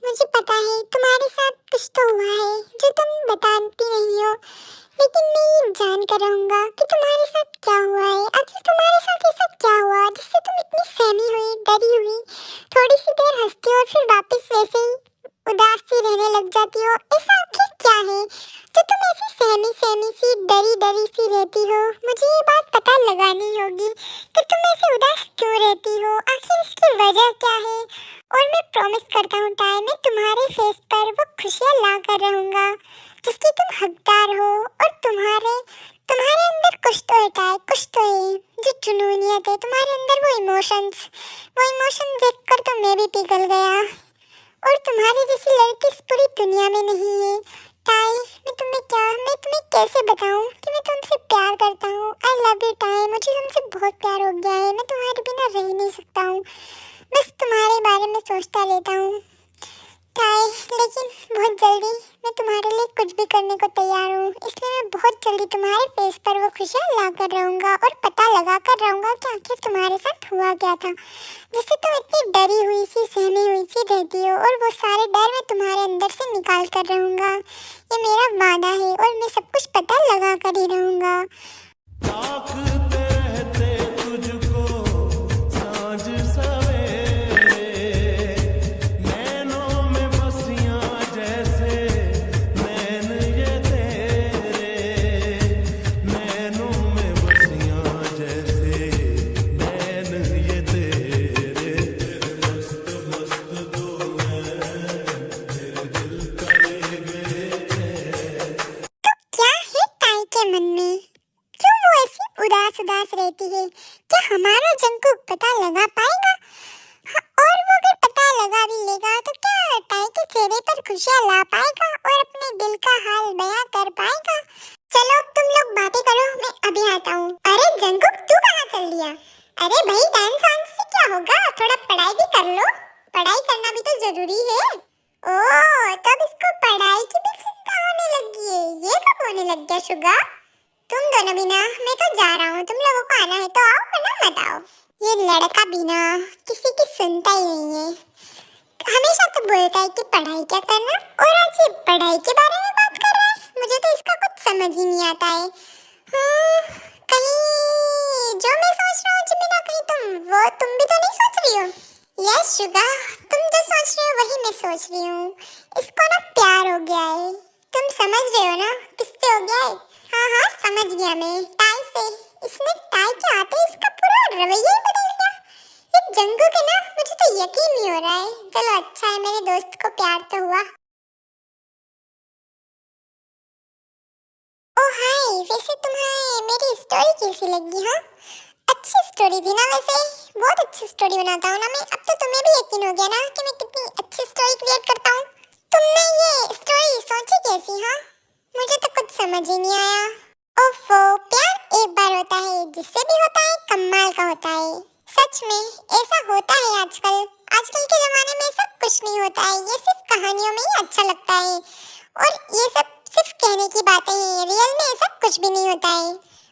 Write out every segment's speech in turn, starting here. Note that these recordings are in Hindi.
मुझे पता है तुम्हारे साथ कुछ तो हुआ है जो तुम बताती नहीं हो, लेकिन मैं ये जान कर रहूंगा कि तुम्हारे साथ क्या हुआ है। आखिर तुम्हारे साथ ऐसा क्या हुआ जिससे तुम इतनी सहमी हुई, डरी हुई, थोड़ी सी देर हंसती हो और फिर वापस वैसे ही उदास सी रहने लग जाती हो। ऐसा आखिर क्या है जो तुम ऐसी सहमी सहमी सी, डरी डरी सी रहती हो? मुझे ये बात पता लगानी होगी कि तुम ऐसे उदास क्यों रहती हो, आखिर इसकी वजह क्या है। और मैं प्रॉमिस करता हूँ ताई, मैं तुम्हारे फेस पर वो खुशियाँ ला कर रहूँगा जिसकी तुम हकदार हो। और तुम्हारे तुम्हारे अंदर कुछ तो है ताई, कुछ तो है जो जुनूनियत है तुम्हारे अंदर, वो इमोशन देखकर तो मैं भी पिघल गया। और तुम्हारी जैसी लड़की इस पूरी दुनिया में नहीं है ताई। मैं तुम्हें कैसे बताऊं कि मैं तुमसे प्यार करता हूँ। आई लव यू ताई, मुझे तुमसे बहुत प्यार हो गया है। मैं तुम्हारे बिना रह नहीं सकता हूँ, बस तुम्हारे बारे में सोचता रहता हूँ ताई। लेकिन बहुत जल्दी मैं तुम्हारे लिए कुछ भी करने को तैयार हूँ, इसलिए मैं बहुत जल्दी तुम्हारे फेस पर वो खुशियाँ ला कर रहूँगा और पता लगा कर रहूँगा कि आखिर तुम्हारे साथ हुआ क्या था जिससे तुम इतनी डरी हुई सी, सहमी हुई सी रहती हो। और वो सारे डर मैं तुम्हारे अंदर से निकाल कर रहूँगा, ये मेरा वादा है। और मैं सब कुछ पता लगा कर ही रहूँगा। उदास रहती है, क्या हमारा जंकुक पता लगा पाएगा? हाँ, और वो अगर पता लगा भी लेगा तो क्या ताई के चेहरे पर खुशियाँ ला पाएगा और अपने दिल का हाल बयां कर पाएगा? चलो तुम लोग बातें करो, मैं अभी आता हूँ। अरे जंकुक, तू कहाँ चल दिया? अरे भाई, डांस वांस से क्या होगा, थोड़ा पढ़ाई भी कर लो, पढ़ाई करना भी तो जरूरी है। ओह, तब इसको पढ़ाई की भी चिंता होने लगी है, ये कब होने लग गया शुगा? तुम दोनों भी ना, मैं तो जा रहा हूँ, तुम लोगों को आना है तो आओ, वरना मत आओ। ये लड़का भी ना किसी की सुनता ही नहीं है, हमेशा तो बोलता है कि पढ़ाई क्या करना, और आज ये पढ़ाई के बारे में बात कर रहा है। मुझे तो इसका कुछ समझ ही नहीं आता है। कहीं जो मैं सोच रहा हूँ जिमिना, कहीं तुम भी तो नहीं सोच रही हो? यस शुगा, तुम जो सोच रही हो वही मैं सोच रही हूँ। इसको ना प्यार हो गया है, तुम समझ रहे हो ना, किससे हो गया है? हाँ, समझ गया मैं, टाई से। इसने टाई के आते इसका पूरा रवैया ही बदल गया। ये जंकुक है ना, मुझे तो यकीन नहीं हो रहा है। चलो अच्छा है, मेरे दोस्त को प्यार तो हुआ। ओह हाय, वैसे तुम्हें मेरी स्टोरी कैसी लगी? हाँ, अच्छी स्टोरी थी ना वैसे, बहुत अच्छी स्टोरी बनाता हूँ ना मैं। अब तो तुम्हें भी यकीन हो गया ना कि मैं कितनी अच्छी स्टोरी क्रिएट करता हूँ। तुमने ये स्टोरी सोची कैसी? हाँ, मुझे तो कुछ समझ ही नहीं आया। ओफो, प्यार एक बार होता है, जिससे भी होता है कमाल का होता है। सच में ऐसा होता है आजकल के जमाने में सब कुछ नहीं होता है, ये सिर्फ कहानियों में ही अच्छा लगता है। और ये सब सिर्फ कहने की बातें हैं, रियल में ऐसा कुछ भी नहीं होता है।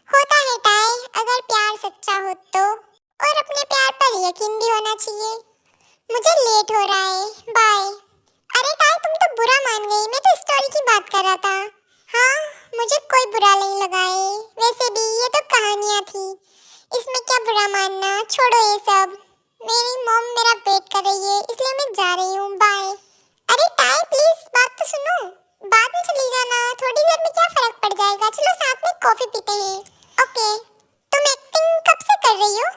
होता है टाई, अगर प्यार सच्चा हो तो। और अपने प्यार पर यकीन भी होना चाहिए। मुझे लेट हो रहा है, बाय। अरे टाई, तुम तो बुरा मान गई, मैं तो स्टोरी की बात कर रहा था। हाँ, मुझे कोई बुरा नहीं लगा है। वैसे भी ये तो कहानियां थी, इसमें क्या बुरा मानना, छोड़ो ये सब। मेरी मॉम मेरा वेट कर रही है, इसलिए मैं जा रही हूँ। बाय। अरे टाई प्लीज, बात तो सुनो। बाद में चली जाना, थोड़ी देर में क्या फर्क पड़ जाएगा। चलो साथ में कॉफी पीते हैं। ओके। तुम एक्टिंग कब से कर रही हो?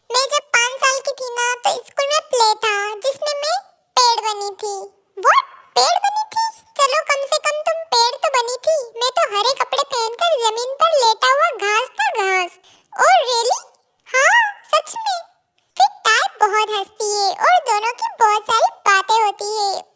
मैं जब 5 साल की थी ना, तो स्कूल में प्ले था जिसमें मैं पेड़ बनी थी। व्हाट? पेड़ बनी थी? चलो कम से कम तुम पेड़ तो बनी थी। मैं तो हरे कपड़े पहनकर जमीन पर लेटा हुआ घास था, घास। Oh really? हाँ सच में। फिर टाई बहुत हंसती है और दोनों की बहुत सारी बातें होती है।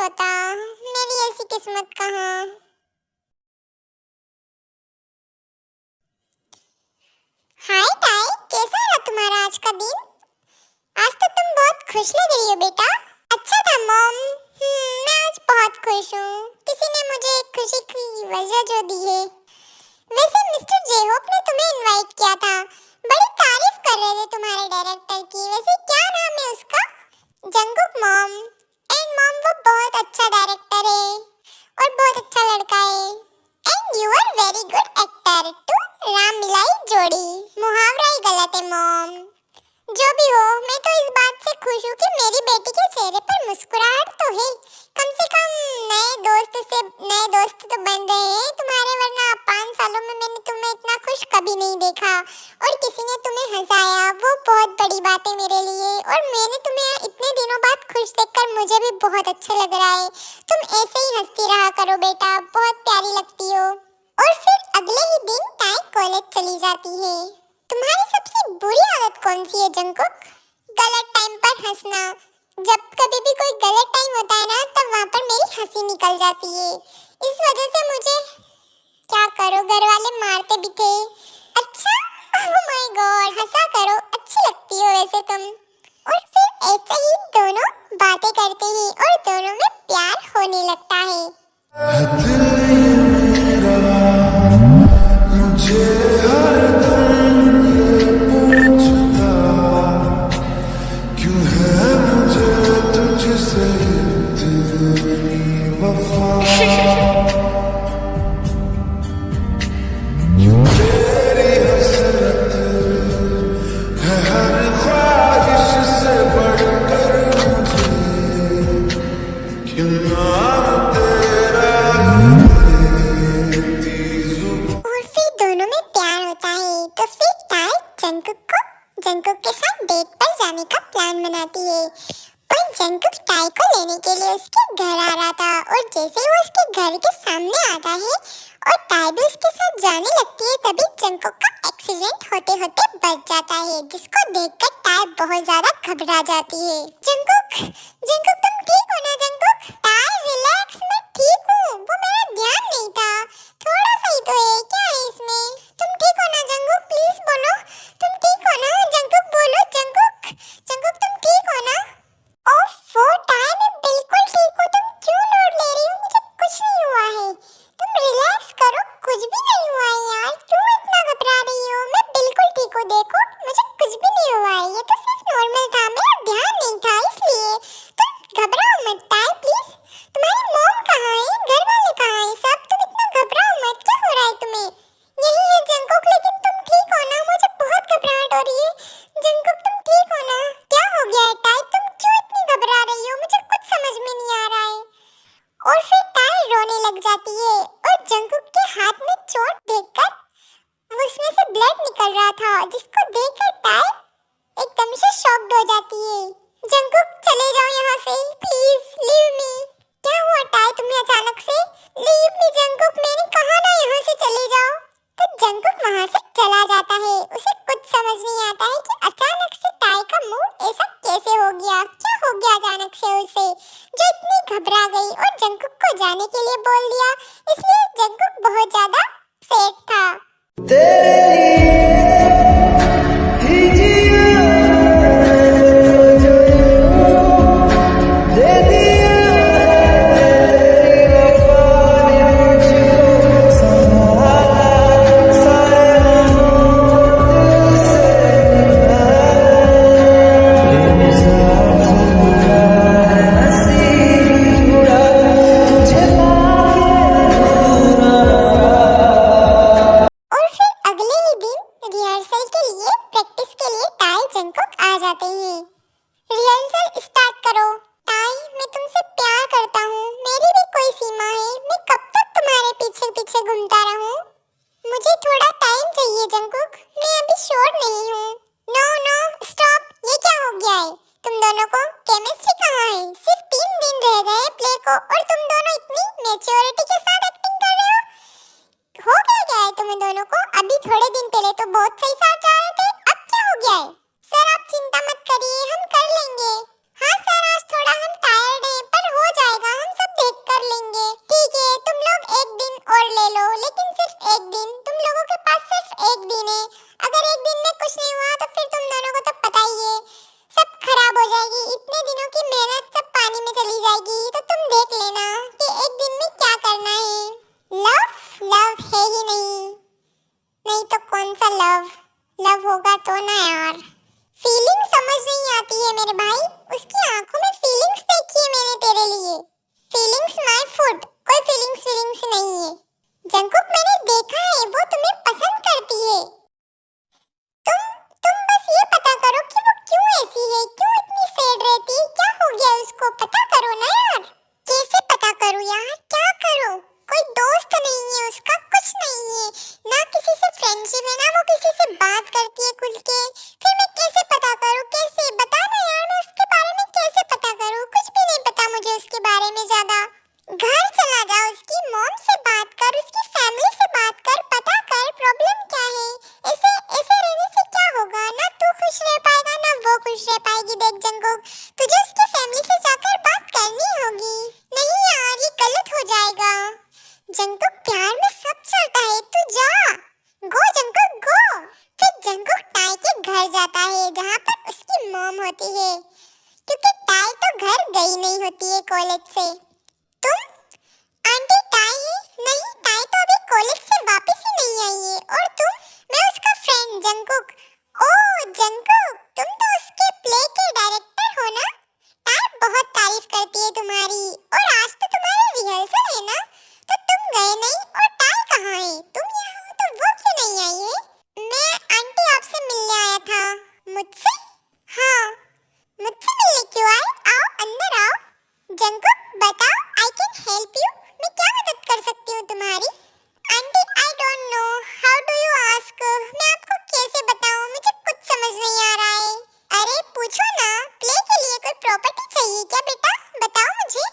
होता, मेरी ऐसी किस्मत कहाँ। हाय टाई, कैसा रहा तुम्हारा आज का दिन? आज तो तुम बहुत खुश लग रही हो बेटा। अच्छा था मॉम। मैं आज बहुत खुश हूँ। किसी ने मुझे खुशी की वजह जो दी है। वैसे मिस्टर जेहोप ने तुम्हें इनवाइट किया था, बड़ी तारीफ कर रहे थे तुम्हारे डायरेक्टर की। वैसे क्या नाम है उसका? Jungkook mom. एंड मॉम वो बहुत अच्छा डायरेक्टर है और बहुत अच्छा लड़का है। And you are very good actor too. Ram मिलाई जोड़ी, मुहावरा ही गलत है मॉम। जो भी हो, मैं तो इस बात से खुश हूँ कि मेरी बेटी के चेहरे पर मुस्कुराहट तो है। कम से कम नए दोस्त तो बन रहे हैं तुम्हारे, वरना 5 सालों में मैंने तुम्हें इतना खुश कभी नहीं देखा। और किसी ने तुम्हें हंसाया, वो बहुत बड़ी बात है मेरे लिए। और मैंने तुम्हें इतने दिनों बाद खुश देखकर मुझे भी बहुत अच्छा लग रहा है। तुम ऐसे ही हंसती रहा करो बेटा, बहुत प्यारी लगती हो। और फिर अगले ही दिन टाई कॉलेज चली जाती है। तुम्हारी सबसे बुरी आदत कौन सी है जंगकुक? गलत टाइम पर हंसना। जब कभी भी कोई गलत टाइम होता है ना, तब वहाँ पर मेरी हंसी निकल जाती है। इस वजह से मुझे क्या करो, घर वाले मारते भी थे। अच्छा, ओह माय गॉड, हंसा करो, अच्छी लगती हो वैसे तुम। और फिर ऐसे ही दोनों बातें करते हैं और दोनों में प्यार होने लगता है। जंगकुक के साथ डेट पर जाने का प्लान बनाती है, पर जंगकुक टाई को लेने जा रहा था और जैसे ही वो उसके घर के सामने आता है और ताई भी उसके साथ जाने लगती है, तभी जंगकुक का एक्सीडेंट होते होते बच जाता है, जिसको देखकर ताई बहुत ज्यादा घबरा जाती है। जंगकुक, जंगकुक तुम ठीक हो ना जंगकुक? ताई रिलैक्स, मैं ठीक हूँ, वो मेरा ध्यान नहीं था, थोड़ा सा ही तो है, क्या है इसमें? तुम ठीक हो ना जंगकुक? प्लीज बोलो, तुम ठीक हो ना जंगकुक? बोलो जंगकुक, जंगकुक तुम ठीक हो ना? ओफो ताई, मैं बिल्कुल ठीक हूँ, तुम क्यों लोड ले रही हो? मुझे कुछ नहीं हुआ है, तुम रिलैक्स करो, कुछ भी नहीं हुआ है यार, क्यों इतना घबरा रही हो? मैं बिल्कुल ठीक हूँ, देखो मुझे कुछ भी नहीं हुआ है, ये तो सिर्फ नॉर्मल था, मेरा ध्यान नहीं था इसलिए। तुम घबराओ मत ताई प्लीज। तुम्हारी मॉम कहाँ है, घर वाले कहाँ हैं सब? तुम इतना घबराओ मत, क्या हो रहा है तुम्हें? यही है जंगकुक, लेकिन तुम ठीक हो ना? मुझे बहुत घबराहट हो रही है। जंगकुक तुम ठीक हो ना? क्या हो गया है ताई, तुम क्यों इतनी घबरा रही हो? मुझे कुछ समझ में नहीं आ रहा है। और फिर ताई रोने लग जाती है और जंगकुक के हाथ में चोट देखकर उसमें से ब्लड निकल रहा था, जिसको देखकर ताई एकदम से शॉक्ड हो जाती है। जंगकुक चले जाओ यहाँ से, प्लीज लीव मी। क्या हुआ ताई तुम्हें अचानक से? लीव मी जंगकुक, मैंने कहा ना यहाँ से चले जाओ। तो जंगकुक वहाँ से चला जाता है, उसे कुछ समझ नहीं आता है कि अचानक से ताई का मूड ऐसा कैसे हो गया, क्या हो गया अचानक से उसे, जो इतनी घबरा गई और जंगकुक को जाने के लिए बोल दिया। इसलिए जंगकुक बहुत ज्यादा सैड था। और फिर अगले ही दिन रिहर्सल के लिए, प्रैक्टिस के लिए ताई जंगकुक आ जाते हैं। रिहर्सल स्टार्ट करो। ताई मैं तुमसे प्यार करता हूँ, मेरी भी कोई सीमा है, मैं कब तक तुम्हारे पीछे पीछे घूमता रहूँ? मुझे थोड़ा टाइम चाहिए जंगकुक, मैं अभी श्योर नहीं हूँ। नो नो स्टॉप, ये क्या हो गया है? तुम दोनों को केमिस्ट्री कहाँ है? सिर्फ 3 दिन रह गए प्ले को और तुम दोनों इतनी मैच्योरिटी के साथ एक्टिंग कर रहे हो क्या है तुम्हें दोनों को? अभी थोड़े दिन पहले तो बहुत सही साथ जा रहे थे, अब क्या हो गया है? सर आप चिंता मत करिए, हम कर लेंगे। हाँ सर आज थोड़ा हम टायर्ड हैं, पर हो जाएगा, हम सब देख कर लेंगे। ठीक है तुम लोग एक दिन और ले लो, लेकिन सिर्फ एक दिन, तुम लोगों के पास सिर्फ एक दिन है। अगर एक दिन में कुछ नहीं हुआ तो फिर तुम दोनों को तो पता ही है, सब खराब हो जाएगी, इतने दिनों की मेहनत सब पानी में चली जाएगी। तो तुम देख लेना कि एक दिन में क्या करना है। लव लव है ही नहीं, नहीं तो कौन सा लव, लव होगा तो ना यार। फीलिंग समझ नहीं आती है मेरे भाई, उसकी आंखों में फीलिंग्स देखी है मैंने तेरे लिए। फीलिंग्स माय फूड, कोई फीलिंग्स नहीं है। जंगकुक मैंने देखा है, वो तुम्हें पसंद करती है। तुम बस ये पता करो कि वो क्यों ऐसी है, क्यों इतनी सैड रहती है, क्या हो गया उसको, पता करो ना यार। कैसे पता करूं यार, क्या करूं? कोई दोस्त नहीं है उसका, कुछ नहीं है, ना किसी से फ्रेंडशिप है, ना वो किसी से बात करती है खुल के। फिर मैं कैसे पता करूं, कैसे बता ना यार, मैं उसके बारे में कैसे पता करूं? कुछ भी नहीं पता मुझे उसके बारे में ज्यादा। घर चला जा, उसकी मॉम से बात कर, उसकी फैमिली से बात कर, पता कर प्रॉब्लम क्या है। ऐसे ऐसे रहने से क्या होगा, ना तू खुश रह पाएगा ना वो खुश रह पाएगी। देख जंगकुक, तुझे उसकी फैमिली से जाकर बात करनी होगी। नहीं यार ये गलत हो जाएगा। जंगकुक प्यार में सब चलता है, तू जा, गो जंगकुक गो। फिर जंगकुक ताई के घर जाता है जहाँ पर उसकी मॉम होती है, क्योंकि ताई तो घर गई नहीं होती है कॉलेज से। तुम आंटी ताई है? नहीं ताई तो अभी कॉलेज से वापस ही नहीं आई है। और तुम? मैं उसका फ्रेंड जंगकुक। ओह जंगकुक, तुम तो उसके प्ले के डायरेक्टर हो ना? ताई बहुत तारीफ करती है तुम्हारी, और आज तो तुम्हारी रिहर्सल है ना, तो तुम गए नहीं। और ताई कहाँ है? तुम यहाँ हो तो वो क्यों नहीं आई है? मैं आंटी आपसे मिलने आया था। मुझसे? हाँ मुझसे मिलने क्यों आए? आओ अंदर आओ। जंगकुक बताओ, आई कैन हेल्प यू, मैं क्या मदद कर सकती हूँ तुम्हारी? Aunty I don't know, how do you ask, मैं आपको कैसे बताऊँ, मुझे कुछ समझ नहीं आ रहा है। अरे पूछो ना, प्ले के लिए कोई प्रॉपर्टी चाहिए क्या बेटा, बताओ मुझे।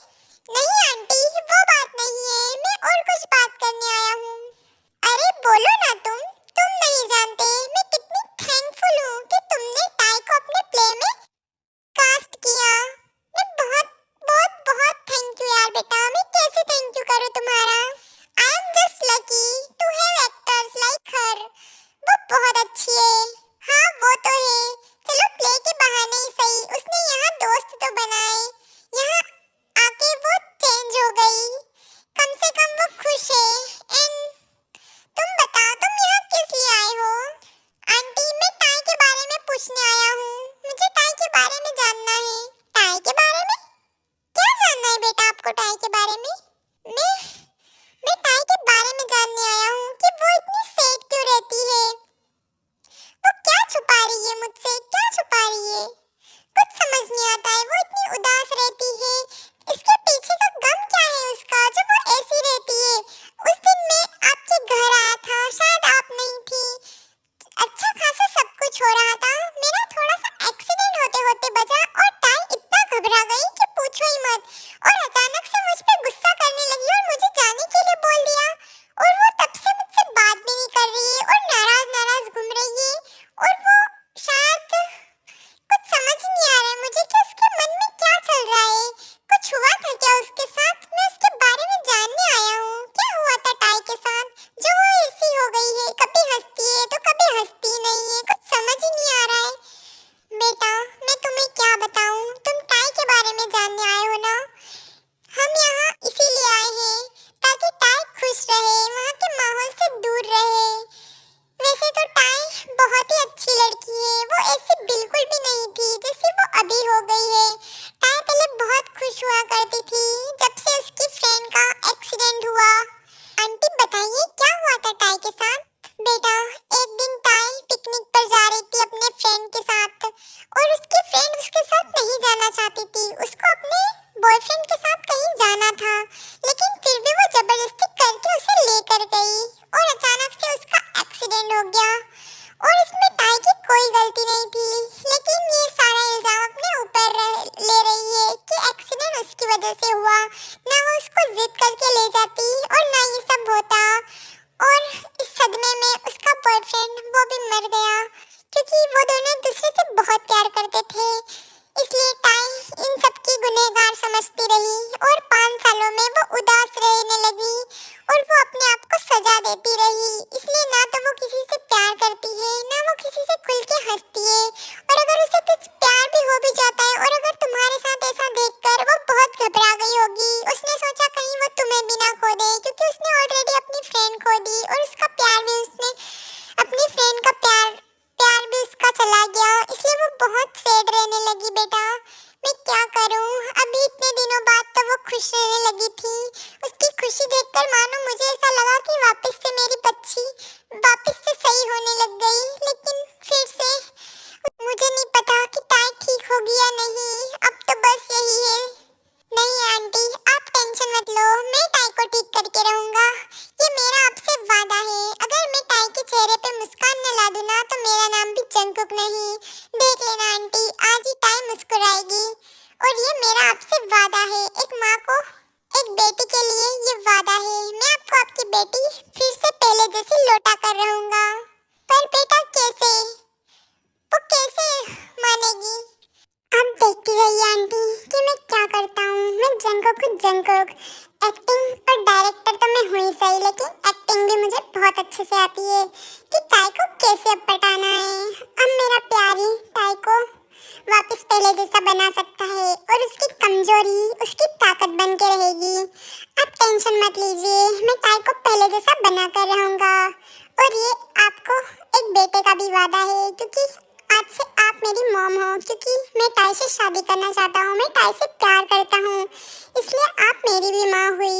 टाई के बारे में? मैं टाई के बारे में जानने आया हूँ कि वो इतनी सैड क्यों रहती है। वो क्या छुपा रही है मुझसे, क्या छुपा रही है? कुछ समझ नहीं आता है। वो इतनी उदास रहती है, इसके पीछे का गम क्या है उसका जो वो ऐसी रहती है? उस दिन मैं आपके घर आया था, शायद आप नहीं थी। अच्छा खासा सब कुछ हो रहा था। मेरा थोड़ा सा एक्सीडेंट होते होते बचा और टाई इतना घबरा गई कि पूछो ही मत। और अचानक से मुझ पे गुस्सा करने लगी और मुझे जाने के लिए बोल दिया। और वो तब से मुझसे बात भी नहीं कर रही है और नाराज नाराज घूम रही है। और वो शायद कुछ समझ नहीं आ रहा है मुझे कि उसके मन में क्या चल रहा है। कुछ हुआ था क्या उसके साथ? मैं उसके बारे में जानने आया हूँ। क्या हुआ था टाई के साथ जो वो ऐसी हो गई है? कभी हंसती है तो कभी हंसती नहीं है, कुछ समझ ही नहीं आ रहा है। बेटा मैं तुम्हें क्या बताऊं, तुम टाई के बारे में जानने आए हो ना। हम यहाँ इसीलिए आए हैं ताकि टाई खुश रहे, वहाँ के माहौल से दूर रहे। वैसे तो टाई बहुत ही अच्छी लड़की है, वो ऐसी बिल्कुल भी नहीं थी जैसी वो अभी हो गई है। टाई पहले बहुत खुश हुआ करती थी जब से उसकी फ्रेंड का एक्सीडेंट हुआ। आंटी बताइए क्या हुआ था टाई के साथ? बेटा एक दिन टाई पिकनिक पर जा रही थी अपने फ्रेंड के साथ और उसकी फ्रेंड उसके साथ नहीं जाना चाहती थी। उसको अपने बॉयफ्रेंड के साथ कहीं जाना था, लेकिन फिर भी वो जबरदस्ती करके उसे लेकर गई और अचानक से उसका एक्सीडेंट हो गया। और इसमें टाई की कोई गलती नहीं थी, लेकिन ये सारा इल्जाम अपने ऊपर ले रही है कि एक्सीडेंट उसकी वजह से हुआ। ना वो उसको जिद करके ले जाती और ना ये सब होता। और इस सदमे में उसका बॉयफ्रेंड वो भी मर गया क्योंकि वो दोनों एक दूसरे से बहुत प्यार करते थे। इसलिए टाई इन सब की गुनहगार समझती रही और 5 सालों में वो उदास रहने लगी और वो अपने आप को सजा देती रही। इसलिए ना तो वो किसी से प्यार करती है, ना वो किसी से खुल के हंसती है। और अगर उसे कुछ प्यार भी हो भी जाता है और अगर तुम्हारे साथ ऐसा देखकर वो बहुत घबरा गई होगी। उसने सोचा कहीं वो तुम्हें भी ना खो दे, क्योंकि उसने ऑलरेडी अपनी फ्रेंड खो दी और उसका प्यार भी उसने अपनी फ्रेंड का प्यार भी उसका चला गया। इसलिए वो बहुत सैड रहने लगी। बेटा मैं क्या करूं, अभी इतने दिनों बाद तो वो खुश रहने लगी थी। उसकी खुशी देखकर मानो मुझे ऐसा लगा कि वापस से मेरी बच्ची वापस से सही होने लग गई। लेकिन फिर से मुझे नहीं पता कि टाई ठीक होगी या नहीं। अब तो बस यही है। नहीं आंटी आप टेंशन मत लो, मैं टाई को ठीक करके रहूंगा। ये मेरा आपसे वादा है। अगर मैं टाई के चेहरे पे मुस्कान न ला दूं ना तो मेरा नाम भी जंगकुक नहीं। देख लेना आंटी, आज ही टाई मुस्कुराएगी। और ये मेरा आपसे वादा है, एक माँ को एक बेटी के लिए ये वादा है। मैं आपको आपकी बेटी फिर से पहले जैसी लौटा कर रहूंगा। पर बेटा कैसे, वो कैसे मानेगी? आप देखती रहिए आंटी कि मैं क्या करता हूँ। मैं जंगकुक एक्टिंग और डायरेक्टर तो मैं हुई सही, लेकिन एक्टिंग भी मुझे बहुत अच्छे से आती है कि टाई को कैसे अब पटाना है। अब मेरा प्यार ही टाई को वापस पहले जैसा बना सकता है और उसकी कमजोरी उसकी ताकत बन के रहेगी। आप टेंशन मत लीजिए, मैं टाई को पहले जैसा बना कर रहूँगा। और ये आपको एक बेटे का भी वादा है, क्योंकि आज से आप मेरी मॉम हो। क्योंकि मैं टाई से शादी करना चाहता हूँ, मैं टाई से प्यार करता हूँ, इसलिए आप मेरी भी माँ हुई।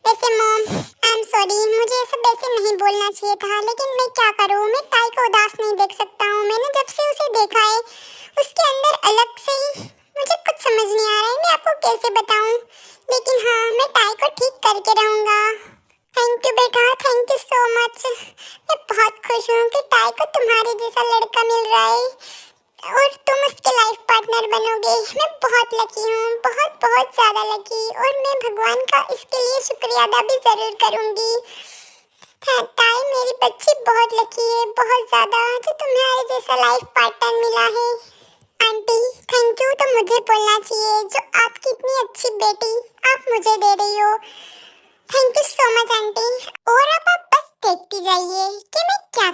वैसे मॉम आई एम सॉरी, मुझे ये सब ऐसे नहीं बोलना चाहिए था, लेकिन मैं क्या करूँ, मैं टाई को उदास नहीं देख सकता हूँ। मैंने जब से उसे देखा है उसके अंदर अलग से ही मुझे कुछ समझ नहीं आ रहा है, मैं आपको कैसे बताऊँ। लेकिन हाँ मैं टाई को ठीक करके रहूँगा। थैंक यू बेटा, थैंक यू सो मच। मैं बहुत खुश हूँ कि टाई को तुम्हारे जैसा लड़का मिल रहा है और तुम उसके लाइफ पार्टनर बनोगे। मैं बहुत लकी हूँ, बहुत बहुत ज़्यादा लकी। और मैं भगवान का इसके लिए शुक्रिया अदा भी ज़रूर करूँगी। हाँ टाई मेरी बच्ची बहुत लकी है, बहुत ज़्यादा, जो तुम्हारे जैसा लाइफ पार्टनर मिला है। आंटी थैंक यू तो मुझे बोलना चाहिए, जो आपकी इतनी अच्छी बेटी आप मुझे दे रही हो। Thank you so much aunty. और अब आप बस देखती जाइए कि मैं क्या